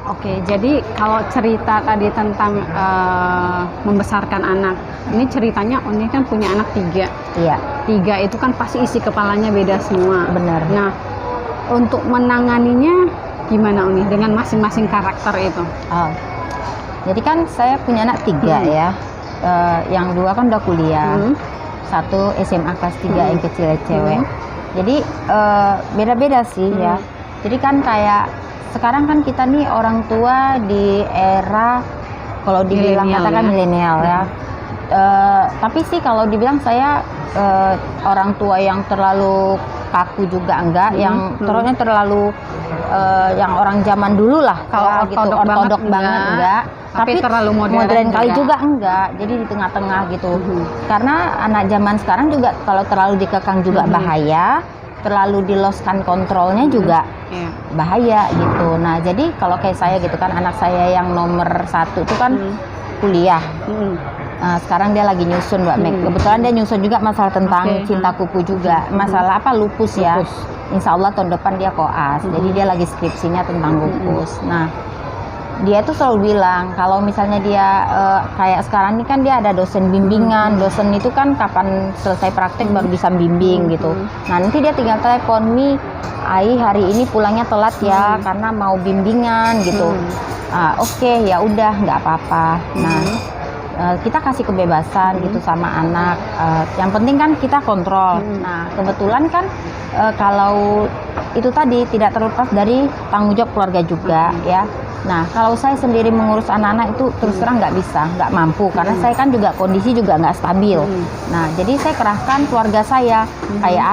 Oke, jadi kalau cerita tadi tentang membesarkan anak, ini ceritanya Oni kan punya anak 3. Iya, 3 itu kan pasti isi kepalanya beda semua. benar. Nah, untuk menanganinya gimana Oni dengan masing-masing karakter itu? Oh. Jadi kan saya punya anak 3 ya. Yang 2 kan udah kuliah. 1 SMA kelas 3 yang kecil cewek. Jadi beda-beda sih ya. Jadi kan kayak sekarang kan kita nih orang tua di era kalau dibilang Milenial katakan ya. milenial ya. Tapi sih kalau dibilang saya orang tua yang terlalu kaku juga enggak, yang terlalu yang orang zaman dulu lah Kalau ya, gitu, ortodok ortodok banget enggak. tapi terlalu modern kali juga. juga enggak. Jadi di tengah-tengah gitu. Karena anak zaman sekarang juga kalau terlalu dikekang juga bahaya, terlalu diloskan kontrolnya juga Iya. bahaya gitu. Nah jadi kalau kayak saya gitu kan, anak saya yang nomor 1 itu kan kuliah. Nah, sekarang dia lagi nyusun Mbak Meg. Kebetulan dia nyusun juga masalah tentang cinta kupu juga. Masalah apa? Lupus ya. Insya Allah tahun depan dia koas. Jadi dia lagi skripsinya tentang lupus. Nah, dia tuh selalu bilang kalau misalnya dia kayak sekarang ini kan dia ada dosen bimbingan. Dosen itu kan kapan selesai praktek baru bisa bimbing gitu. Nah, nanti dia tinggal telepon, "Mi, Ai hari ini pulangnya telat ya karena mau bimbingan gitu." Oke, ya udah nggak apa-apa. Nah, kita kasih kebebasan gitu sama anak. Yang penting kan kita kontrol. Nah, kebetulan kan kalau itu tadi tidak terlepas dari tanggung jawab keluarga juga ya. Nah, kalau saya sendiri mengurus anak-anak itu terus terang nggak bisa, nggak mampu karena saya kan juga kondisi juga nggak stabil. Nah, jadi saya kerahkan keluarga saya, kayak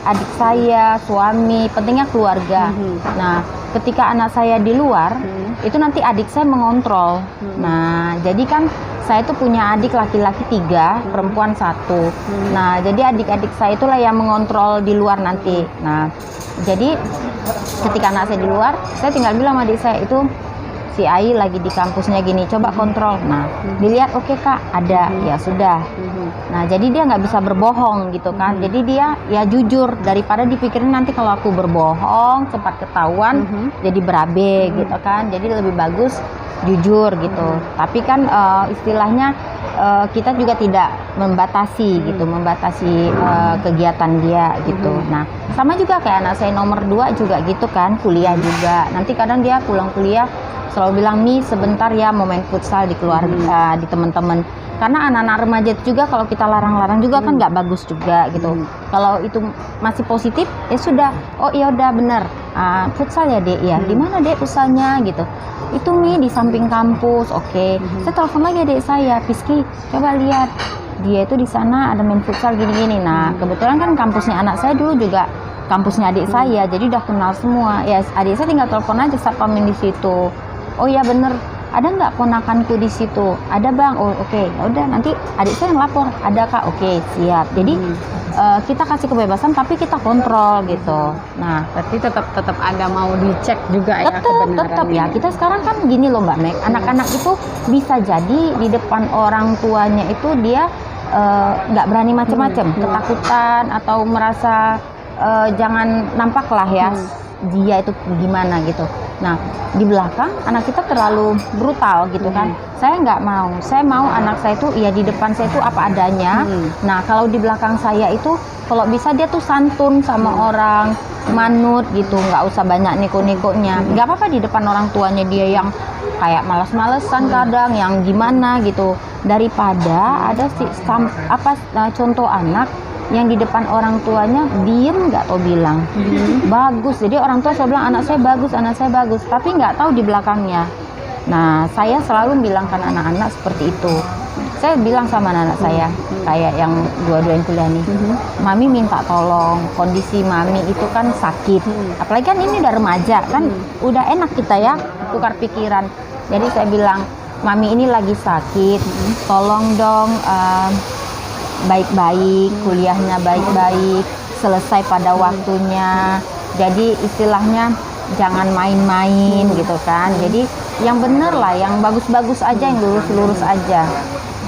adik saya, suami, pentingnya keluarga. Nah, ketika anak saya di luar, itu nanti adik saya mengontrol. Nah, jadi kan saya itu punya adik laki-laki 3, perempuan 1. Nah, jadi adik-adik saya itulah yang mengontrol di luar nanti. Nah, jadi ketika anak saya di luar, saya tinggal bilang sama adik saya itu, si Ai lagi di kampusnya gini, coba kontrol. Nah, dilihat, oke Kak, ada, ya sudah. Nah, jadi dia nggak bisa berbohong gitu kan. Jadi dia ya jujur, daripada dipikirin nanti kalau aku berbohong cepat ketahuan jadi berabe gitu kan. Jadi lebih bagus jujur gitu. Tapi kan istilahnya kita juga tidak membatasi gitu, membatasi kegiatan dia gitu. Nah, sama juga kayak anak saya nomor 2 juga gitu kan, kuliah juga. Nanti kadang dia pulang kuliah selalu bilang, "Mi, sebentar ya mau main futsal di keluarga, di teman-teman." Karena anak-anak remaja juga kalau kita larang-larang juga kan nggak bagus juga gitu. Kalau itu masih positif, ya sudah. Oh iya udah bener. Futsal ya Dek ya. Di mana Dek futsalnya gitu? Itu Mi di samping kampus. Oke. Saya telepon lagi adik saya, "Piski, coba lihat. Dia itu di sana ada main futsal gini-gini." Nah, kebetulan kan kampusnya anak saya dulu juga kampusnya adik saya, jadi udah kenal semua. Ya adik saya tinggal telepon aja satpamnya di situ. "Oh ya bener, ada nggak ponakanku di situ?" "Ada Bang." "Oh oke, ya udah nanti adik saya yang lapor." "Ada Kak." "Oke siap." Jadi kita kasih kebebasan tapi kita kontrol gitu. Nah, Berarti tetap ada mau dicek juga ya tetap ya. Kita sekarang kan gini loh Mbak Meg, anak-anak itu bisa jadi di depan orang tuanya itu dia nggak berani macam-macam, ketakutan atau merasa jangan nampak lah ya dia itu gimana gitu. Nah, di belakang anak kita terlalu brutal gitu kan. Saya nggak mau. Saya mau anak saya itu ya di depan saya itu apa adanya. Nah, kalau di belakang saya itu kalau bisa dia tuh santun sama orang, manut gitu, nggak usah banyak neko-nekonya. Nggak apa-apa di depan orang tuanya dia yang kayak malas-malesan kadang, yang gimana gitu. Daripada ada contoh anak yang di depan orang tuanya diem nggak tahu bilang bagus. Jadi orang tua selalu bilang anak saya bagus, tapi nggak tahu di belakangnya. Nah, saya selalu bilang kan anak-anak seperti itu. Saya bilang sama anak saya, kayak yang dua-dua yang kuliah nih, "Mami minta tolong, kondisi Mami itu kan sakit." Apalagi kan ini udah remaja kan, udah enak kita ya tukar pikiran. Jadi saya bilang, "Mami ini lagi sakit, tolong dong baik-baik, kuliahnya baik-baik, selesai pada waktunya. Jadi istilahnya jangan main-main gitu kan. Jadi yang bener lah, yang bagus-bagus aja, yang lurus-lurus aja."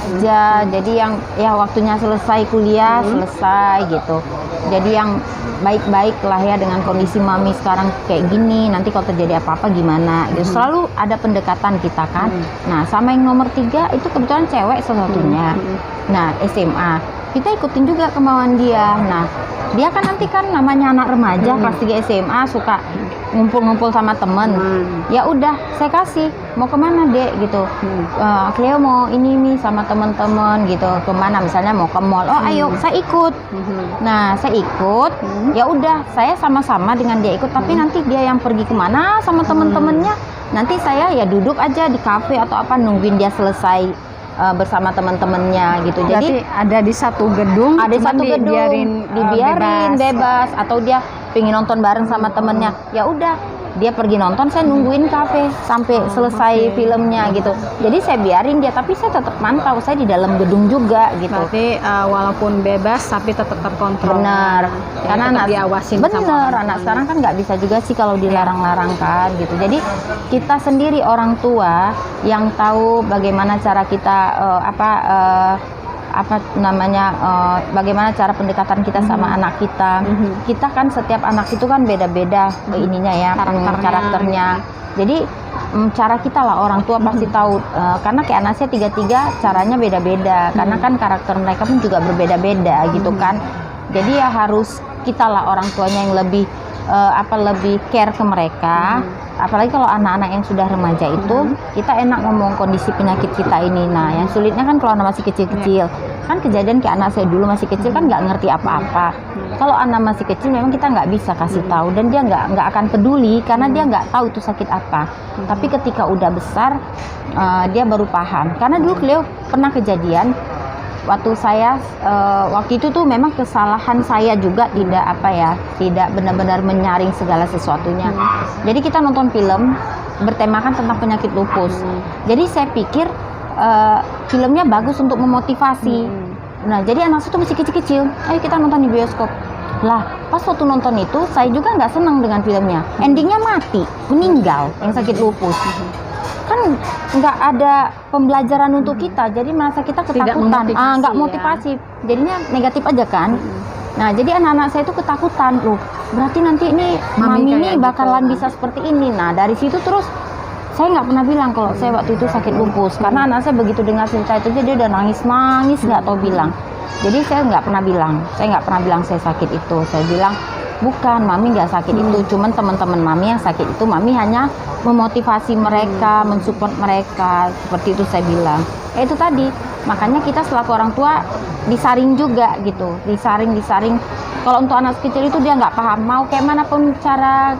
aja. Jadi yang ya waktunya selesai kuliah selesai gitu. Jadi yang baik-baik lah ya dengan kondisi mami sekarang kayak gini. Nanti kalau terjadi apa-apa gimana? Gitu. Selalu ada pendekatan kita kan. Nah sama yang nomor 3 itu kebetulan cewek satu-satunya. Nah SMA kita ikutin juga kemauan dia. Nah dia kan nanti kan namanya anak remaja kelas 3 SMA suka ngumpul-ngumpul sama temen. Ya udah saya kasih mau kemana dek gitu. Cleo mau ini nih sama temen-temen gitu kemana misalnya mau ke mall. Oh ayo saya ikut. Nah saya ikut. Ya udah saya sama-sama dengan dia ikut. Tapi nanti dia yang pergi kemana sama temen-temennya. Nanti saya ya duduk aja di kafe atau apa nungguin dia selesai bersama teman-temannya gitu. Jadi ada di satu gedung, ada satu gedung dibiarin bebas. Atau dia pengen nonton bareng sama temennya, ya udah dia pergi nonton, saya nungguin kafe sampai selesai filmnya gitu. Jadi saya biarin dia, tapi saya tetap mantau, saya di dalam gedung juga gitu. Berarti walaupun bebas tapi tetap terkontrol. Benar, Ya, karena tetap anak diawasin bener sama orang anak tuanya. sekarang kan nggak bisa juga sih kalau dilarang-larang kan gitu. Jadi kita sendiri orang tua yang tahu bagaimana cara kita bagaimana cara pendekatan kita sama anak kita. Kita kan setiap anak itu kan beda-beda ininya ya, karakternya. Jadi cara kita lah orang tua pasti tahu karena kayak anak saya 3 caranya beda-beda karena kan karakter mereka pun juga berbeda-beda gitu kan. Jadi ya harus kita lah orang tuanya yang lebih lebih care ke mereka. Apalagi kalau anak-anak yang sudah remaja itu kita enak ngomong kondisi penyakit kita ini. Nah yang sulitnya kan kalau anak masih kecil-kecil kan kejadian kayak anak saya dulu masih kecil kan nggak ngerti apa-apa. Kalau anak masih kecil memang kita nggak bisa kasih tahu dan dia nggak akan peduli karena dia nggak tahu itu sakit apa. Tapi ketika udah besar dia baru paham. Karena dulu Cleo pernah kejadian waktu saya waktu itu tuh memang kesalahan saya juga tidak benar-benar menyaring segala sesuatunya. Jadi kita nonton film bertemakan tentang penyakit lupus. Jadi saya pikir filmnya bagus untuk memotivasi. Nah jadi anak saya tuh masih kecil-kecil, ayo kita nonton di bioskop. Lah pas waktu nonton itu saya juga nggak senang dengan filmnya. Endingnya mati, meninggal yang sakit lupus. Kan nggak ada pembelajaran untuk kita, jadi merasa kita ketakutan, nggak motivasi, jadinya negatif aja kan. Nah jadi anak-anak saya itu ketakutan loh, berarti nanti ini mami ini bakalan bisa seperti ini. Nah dari situ terus saya nggak pernah bilang kalau saya waktu itu sakit lupus, karena anak saya begitu dengar cerita itu dia udah nangis nggak tahu bilang. Jadi saya nggak pernah bilang saya sakit itu. Saya bilang bukan, mami nggak sakit itu, cuman teman-teman mami yang sakit itu, mami hanya memotivasi mereka, mensupport mereka, seperti itu saya bilang. Itu tadi, makanya kita selaku orang tua disaring juga gitu, disaring. Kalau untuk anak kecil itu dia nggak paham, mau kayak mana pun cara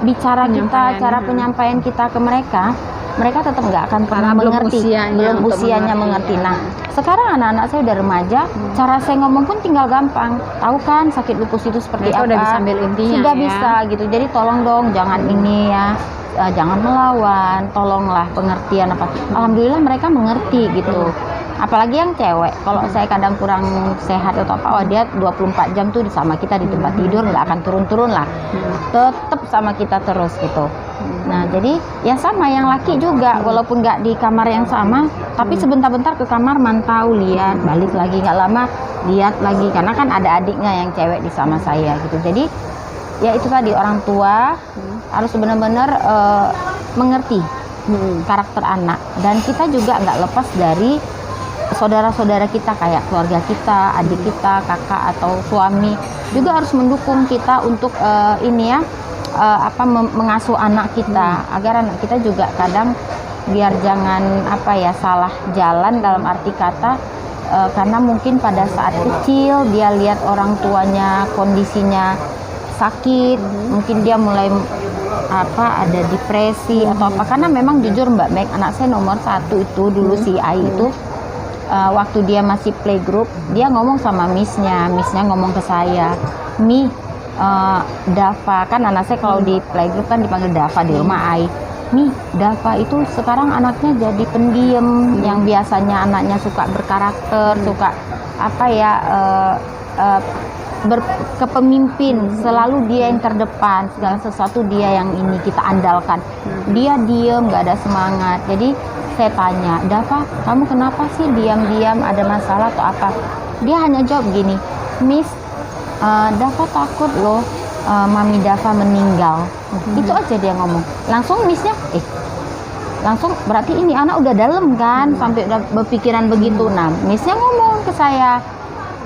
bicara kita, cara penyampaian kita ke mereka tetap nggak akan pernah mengerti, belum usianya mengerti. Nah sekarang anak-anak saya udah remaja, cara saya ngomong pun tinggal gampang, tahu kan sakit lupus itu seperti apa, udah bisa ambil intinya, sudah bisa gitu. Jadi tolong dong jangan ini ya, jangan melawan, tolonglah pengertian apa. Alhamdulillah mereka mengerti gitu. Apalagi yang cewek, kalau saya kadang kurang sehat atau apa, dia 24 jam tuh sama kita di tempat tidur, nggak akan turun-turun lah, tetap sama kita terus gitu. Nah jadi ya sama yang laki juga, walaupun nggak di kamar yang sama, tapi sebentar-bentar ke kamar mantau, lihat, balik lagi, nggak lama lihat lagi, karena kan ada adiknya yang cewek di sama saya gitu. Jadi ya itu tadi, orang tua harus benar-benar mengerti karakter anak, dan kita juga nggak lepas dari saudara-saudara kita, kayak keluarga kita, adik kita, kakak atau suami juga harus mendukung kita untuk mengasuh anak kita, agar anak kita juga kadang biar jangan salah jalan dalam arti kata, karena mungkin pada saat kecil dia lihat orang tuanya kondisinya sakit, mungkin dia mulai ada depresi atau apa. Karena memang jujur Mbak Meg, anak saya nomor 1 itu dulu si Ai itu waktu dia masih playgroup, dia ngomong sama missnya ngomong ke saya, Mi, Dava, kan anak saya kalau di playgroup kan dipanggil Dava di rumah Ai. Mi, Dava itu sekarang anaknya jadi pendiam, yang biasanya anaknya suka berkarakter, suka berkepemimpin, selalu dia yang terdepan, segala sesuatu dia yang ini kita andalkan. Dia diem, nggak ada semangat. Jadi saya tanya, Dava, kamu kenapa sih diam-diam, ada masalah atau apa? Dia hanya jawab gini, Miss, Dava takut loh Mami Dava meninggal. Itu aja dia ngomong. Langsung Missnya, langsung berarti ini anak udah dalam kan, sampai udah berpikiran begitu. Nah, Missnya ngomong ke saya.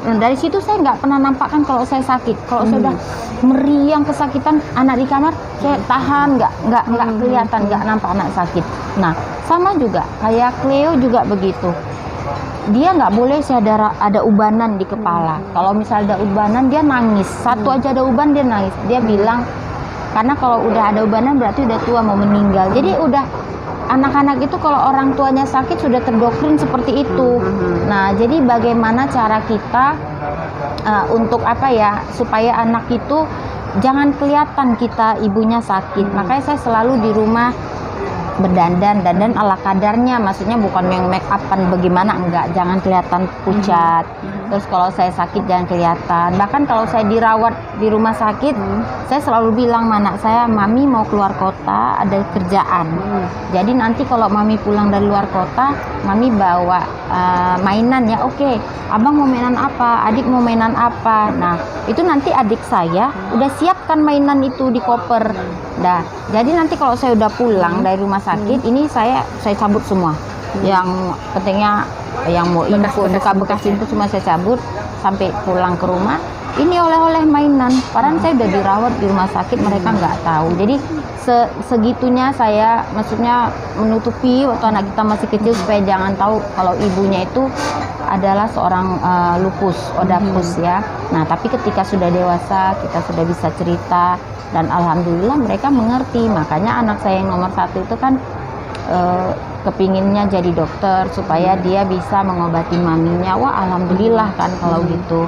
Nah, dari situ saya nggak pernah nampakkan kalau saya sakit. Kalau saya udah meriang kesakitan, anak di kamar, saya tahan, nggak kelihatan, nggak nampak anak sakit. Nah, sama juga kayak Cleo juga begitu. Dia nggak boleh saya ada ubanan di kepala. Kalau misalnya ada ubanan dia nangis. Satu aja ada uban dia nangis. Dia bilang karena kalau udah ada ubanan berarti udah tua mau meninggal. Jadi udah anak-anak itu kalau orang tuanya sakit sudah terdoktrin seperti itu. Nah, jadi bagaimana cara kita untuk apa ya supaya anak itu jangan kelihatan kita ibunya sakit. Makanya saya selalu di rumah berdandan ala kadarnya, maksudnya bukan yang make upan bagaimana, enggak, jangan kelihatan pucat. Terus kalau saya sakit jangan kelihatan. Bahkan kalau saya dirawat di rumah sakit, saya selalu bilang sama anak saya, Mami mau keluar kota, ada kerjaan. Jadi nanti kalau Mami pulang dari luar kota, Mami bawa mainan ya, oke. Abang mau mainan apa? Adik mau mainan apa? Nah, itu nanti adik saya udah siapkan mainan itu di koper. Nah, jadi nanti kalau saya udah pulang dari rumah sakit, ini saya cabut semua. Yang pentingnya yang mau info bekas itu semua saya cabut sampai pulang ke rumah. Ini oleh-oleh mainan. Padahal saya udah dirawat di rumah sakit, mereka nggak tahu. Jadi segitunya saya maksudnya menutupi waktu anak kita masih kecil supaya jangan tahu kalau ibunya itu adalah seorang lupus, odapus ya. Nah, tapi ketika sudah dewasa kita sudah bisa cerita dan alhamdulillah mereka mengerti. Makanya anak saya yang nomor 1 itu kan kepinginnya jadi dokter supaya dia bisa mengobati maminya. Wah, alhamdulillah kan kalau gitu.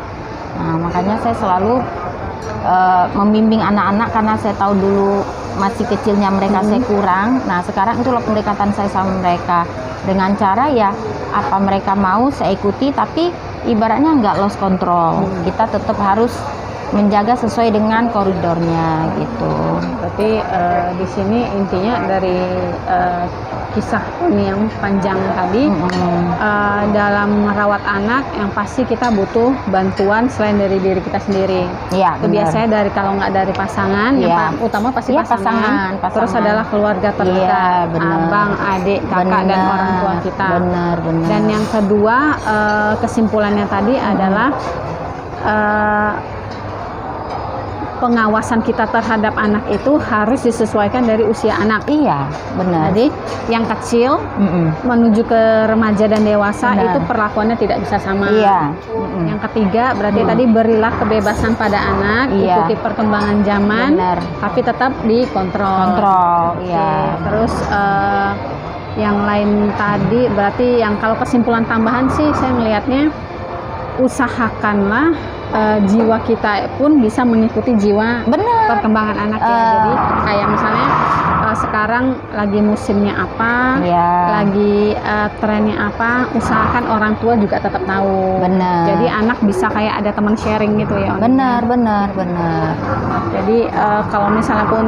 Nah, makanya saya selalu membimbing anak-anak karena saya tahu dulu masih kecilnya mereka saya kurang. Nah, sekarang itulah pendekatan saya sama mereka dengan cara ya apa mereka mau saya ikuti, tapi ibaratnya nggak lost control. Kita tetap harus menjaga sesuai dengan koridornya gitu. Berarti di sini intinya dari kisah ini yang panjang tadi, dalam merawat anak yang pasti kita butuh bantuan selain dari diri kita sendiri. Iya, itu biasanya dari kalau nggak dari pasangan, yang paling utama pasti pasangan. Terus adalah keluarga terdekat, abang, adik, kakak, dan orang tua kita. Benar. Dan yang kedua, kesimpulannya tadi adalah pengawasan kita terhadap anak itu harus disesuaikan dari usia anak. Iya, benar. Jadi yang kecil menuju ke remaja dan dewasa itu perlakuannya tidak bisa sama. Iya. Yang ketiga berarti tadi berilah kebebasan pada anak, ikuti perkembangan zaman, tapi tetap dikontrol. Iya. Terus yang lain tadi berarti yang kalau kesimpulan tambahan sih saya melihatnya usahakanlah jiwa kita pun bisa mengikuti jiwa perkembangan anak ya. Jadi kayak misalnya sekarang lagi musimnya apa, lagi trennya apa, usahakan orang tua juga tetap tahu. Jadi anak bisa kayak ada teman sharing gitu ya. Benar. Jadi kalau misalnya pun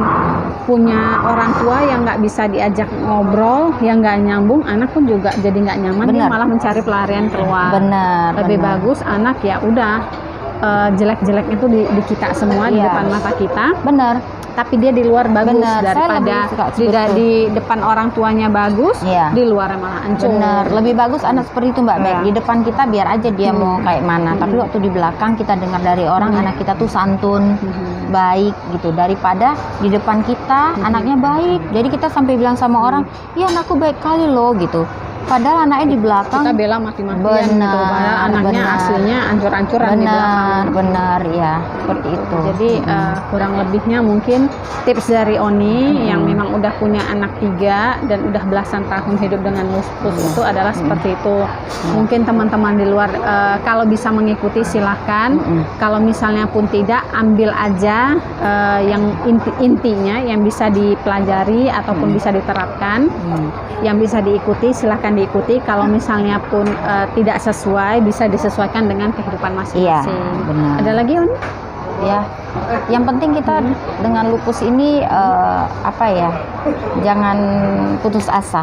punya orang tua yang nggak bisa diajak ngobrol, yang nggak nyambung, anak pun juga jadi nggak nyaman, dia malah mencari pelarian keluar. Lebih bagus anak ya udah jelek-jelek itu di kita semua, di depan mata kita. Tapi dia di luar bagus daripada di depan orang tuanya bagus, di luar malah hancur. Lebih bagus anak seperti itu Mbak Meg. Di depan kita biar aja dia mau kayak mana, tapi waktu di belakang kita dengar dari orang anak kita tuh santun, baik gitu, daripada di depan kita anaknya baik. Jadi kita sampai bilang sama orang, "Ya anakku baik kali loh" gitu. Padahal anaknya di belakang kita bela mati-matian gitu. Padahal anaknya aslinya ancur-ancuran di belakang. Benar ya, seperti itu. Jadi kurang lebihnya mungkin tips dari Oni yang memang udah punya anak 3 dan udah belasan tahun hidup dengan lupus itu adalah seperti itu. Mungkin teman-teman di luar kalau bisa mengikuti silahkan. Kalau misalnya pun tidak, ambil aja yang intinya yang bisa dipelajari ataupun bisa diterapkan. Yang bisa diikuti silahkan diikuti. Kalau misalnya pun tidak sesuai, bisa disesuaikan dengan kehidupan masing-masing. Benar. Ada lagi Oni? ya. Yang penting kita dengan lupus ini apa ya, jangan putus asa,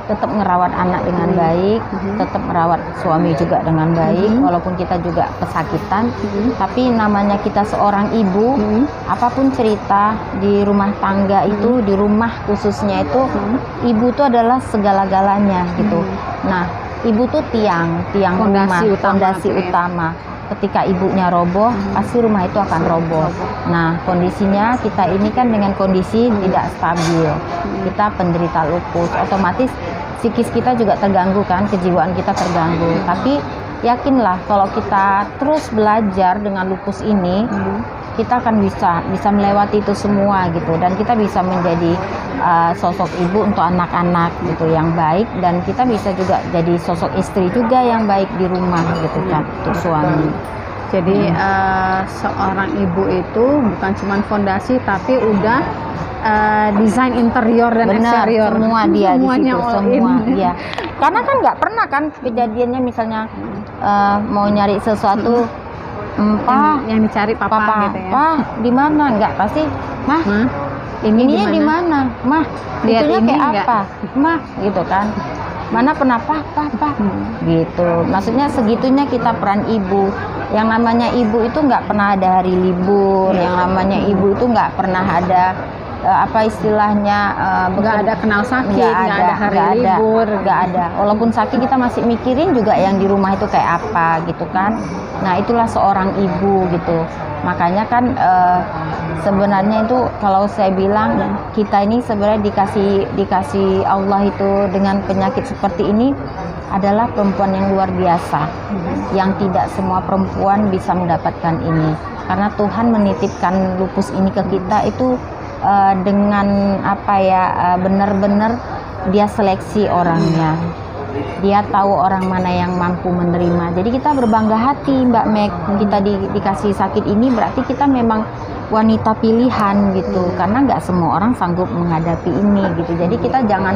tetap merawat anak dengan baik, tetap merawat suami juga dengan baik, walaupun kita juga kesakitan, tapi namanya kita seorang ibu, apapun cerita di rumah tangga itu, di rumah khususnya itu, ibu itu adalah segala-galanya gitu. Nah, ibu tuh tiang rumah, fondasi utama. Ketika ibunya roboh, pasti rumah itu akan roboh. Nah, kondisinya kita ini kan dengan kondisi tidak stabil. Kita penderita lupus, otomatis psikis kita juga terganggu kan, kejiwaan kita terganggu. Tapi yakinlah kalau kita terus belajar dengan lupus ini, kita akan bisa melewati itu semua gitu, dan kita bisa menjadi sosok ibu untuk anak-anak gitu yang baik, dan kita bisa juga jadi sosok istri juga yang baik di rumah gitu kan untuk suami. Jadi seorang ibu itu bukan cuma fondasi, tapi udah desain interior dan eksterior, semua dia semuanya di situ, semua dia. Karena kan nggak pernah kan kejadiannya misalnya mau nyari sesuatu, yang dicari papa gitu ya. Pak, di mana? Enggak, pasti, Mah, ininya di mana? Mah, Lihat itunya ini kayak enggak? apa? Mah, gitu kan. Mana pernah Pak, gitu. Maksudnya segitunya kita peran ibu. Yang namanya ibu itu nggak pernah ada hari libur. Yang namanya ibu itu nggak pernah ada apa istilahnya, nggak ada kenal sakit, nggak ada hari libur, nggak ada. Walaupun sakit kita masih mikirin juga yang di rumah itu kayak apa gitu kan. Nah, itulah seorang ibu gitu. Makanya kan sebenarnya itu kalau saya bilang kita ini sebenarnya dikasih Allah itu dengan penyakit seperti ini adalah perempuan yang luar biasa, yang tidak semua perempuan bisa mendapatkan ini. Karena Tuhan menitipkan lupus ini ke kita itu dengan apa ya, benar-benar dia seleksi orangnya, dia tahu orang mana yang mampu menerima. Jadi kita berbangga hati Mbak Meg, kita dikasih sakit ini berarti kita memang wanita pilihan gitu, karena nggak semua orang sanggup menghadapi ini gitu. Jadi kita jangan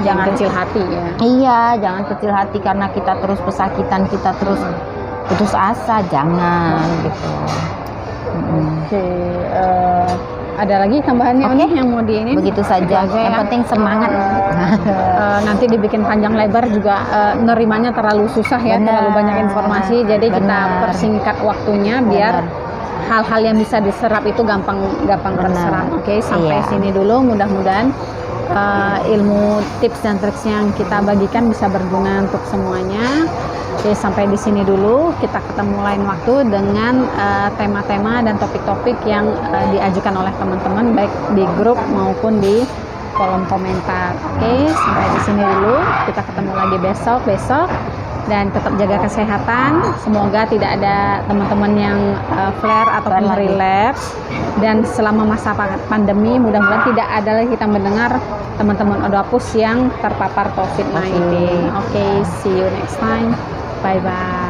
jangan kecil hati ya. Iya, jangan kecil hati karena kita terus pesakitan, kita terus putus asa, jangan gitu. Oke, ada lagi tambahannya nih yang mau di ini? Begitu saja. Yang penting semangat. Nanti dibikin panjang lebar juga nerimanya terlalu susah ya, terlalu banyak informasi. Jadi kita persingkat waktunya biar hal-hal yang bisa diserap itu gampang terserap. Oke, sampai sini dulu. Mudah-mudahan ilmu tips dan triks yang kita bagikan bisa berguna untuk semuanya. Oke, sampai di sini dulu. Kita ketemu lain waktu dengan tema-tema dan topik-topik yang diajukan oleh teman-teman baik di grup maupun di kolom komentar. Oke, sampai di sini dulu. Kita ketemu lagi besok dan tetap jaga kesehatan. Semoga tidak ada teman-teman yang flare ataupun relapse, dan selama masa pandemi mudah-mudahan tidak ada lagi kita mendengar teman-teman Odapus yang terpapar COVID-19. Oke, see you next time. Bye bye.